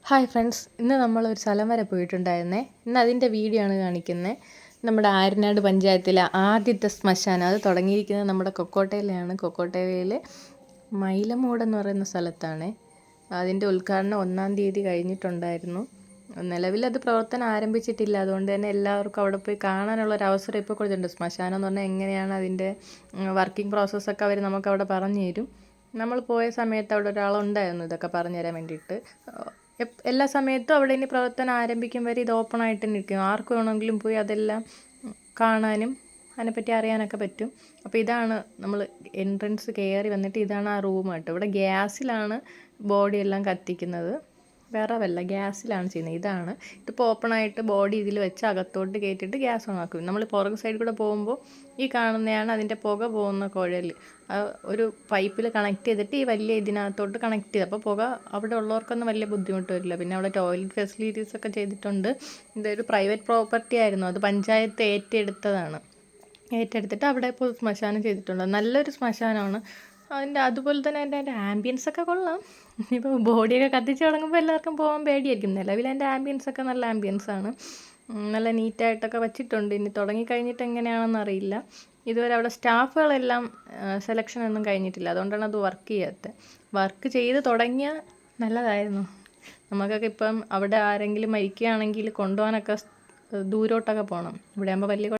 Hi friends, ഇന്ന് നമ്മളൊരു സ്ഥലം വരെ പോയിട്ടുണ്ടായിരുന്നേ. ഇന്ന് അതിൻ്റെ വീഡിയോ ആണ് കാണിക്കുന്നത്. നമ്മുടെ ആര്യനാട് പഞ്ചായത്തിലെ ആദ്യത്തെ ശ്മശാനം. അത് തുടങ്ങിയിരിക്കുന്നത് നമ്മുടെ കൊക്കോട്ടയിലാണ്. കൊക്കോട്ടയിൽ മൈലമൂട് എന്ന് പറയുന്ന സ്ഥലത്താണ്. അതിൻ്റെ ഉദ്ഘാടനം 1-ാം തീയതി കഴിഞ്ഞിട്ടുണ്ടായിരുന്നു. നിലവിലത് പ്രവർത്തനം ആരംഭിച്ചിട്ടില്ല. അതുകൊണ്ട് തന്നെ എല്ലാവർക്കും അവിടെ പോയി കാണാനുള്ളൊരു അവസരം ഇപ്പോൾ കൊടുത്തിട്ടുണ്ട്. ശ്മശാനം എന്ന് പറഞ്ഞാൽ എങ്ങനെയാണ് അതിൻ്റെ വർക്കിംഗ് പ്രോസസ്സൊക്കെ അവർ നമുക്കവിടെ പറഞ്ഞു തരും. നമ്മൾ പോയ സമയത്ത് അവിടെ ഒരാളുണ്ടായിരുന്നു ഇതൊക്കെ പറഞ്ഞു തരാൻ വേണ്ടിയിട്ട്. എല്ലാ സമയത്തും അവിടെ ഇനി പ്രവർത്തനം ആരംഭിക്കും വരെ ഇത് ഓപ്പൺ ആയിട്ട് തന്നെ ഇരിക്കും. ആർക്ക് വേണമെങ്കിലും പോയി അതെല്ലാം കാണാനും അതിനെപ്പറ്റി അറിയാനൊക്കെ പറ്റും. അപ്പോൾ ഇതാണ് നമ്മൾ എൻട്രൻസ് കയറി വന്നിട്ട് ഇതാണ് ആ റൂം കേട്ടോ. ഇവിടെ ഗ്യാസിലാണ് ബോഡി എല്ലാം കത്തിക്കുന്നത്, വിറവല്ല, ഗ്യാസിലാണ് ചെയ്യുന്നത്. ഇതാണ് ഇതിപ്പോൾ ഓപ്പണായിട്ട് ബോഡി ഇതിൽ വെച്ച് അകത്തോട്ട് കയറ്റിയിട്ട് ഗ്യാസ് ഓൺ ആക്കും. നമ്മൾ പുറകു സൈഡിൽ കൂടെ പോകുമ്പോൾ ഈ കാണുന്നതാണ് അതിൻ്റെ പുക പോകുന്ന കുഴൽ. ഒരു പൈപ്പിൽ കണക്ട് ചെയ്തിട്ട് ഈ വലിയ ഇതിനകത്തോട്ട് കണക്ട് ചെയ്ത്, അപ്പോൾ പുക അവിടെ ഉള്ളവർക്കൊന്നും വലിയ ബുദ്ധിമുട്ട് വരില്ല. പിന്നെ അവിടെ ടോയ്ലറ്റ് ഫെസിലിറ്റീസ് ഒക്കെ ചെയ്തിട്ടുണ്ട്. ഇതൊരു പ്രൈവറ്റ് പ്രോപ്പർട്ടി ആയിരുന്നു, അത് പഞ്ചായത്ത് ഏറ്റെടുത്തിട്ട് അവിടെ ഇപ്പോൾ ശ്മശാനം ചെയ്തിട്ടുണ്ട്. നല്ലൊരു ശ്മശാനമാണ്. അതുപോലെ തന്നെ അതിൻ്റെ ആംബിയൻസ് ഒക്കെ കൊള്ളാം. ഇപ്പോൾ ബോഡിയൊക്കെ കത്തിച്ച് തുടങ്ങുമ്പോൾ എല്ലാവർക്കും പോകാൻ പേടിയായിരിക്കും. നിലവിൽ അതിൻ്റെ ആംബിയൻസൊക്കെ നല്ല ആംബിയൻസാണ്, നല്ല നീറ്റായിട്ടൊക്കെ വച്ചിട്ടുണ്ട്. ഇനി തുടങ്ങിക്കഴിഞ്ഞിട്ട് എങ്ങനെയാണെന്ന് അറിയില്ല. ഇതുവരെ അവിടെ സ്റ്റാഫുകളെല്ലാം സെലക്ഷൻ ഒന്നും കഴിഞ്ഞിട്ടില്ല, അതുകൊണ്ടാണ് അത് വർക്ക് ചെയ്യാത്തത്. വർക്ക് ചെയ്ത് തുടങ്ങിയാൽ നല്ലതായിരുന്നു. നമുക്കൊക്കെ ഇപ്പം അവിടെ ആരെങ്കിലും മരിക്കുകയാണെങ്കിൽ കൊണ്ടുപോകാനൊക്കെ ദൂരോട്ടൊക്കെ പോകണം. ഇവിടെ ആകുമ്പോൾ വലിയ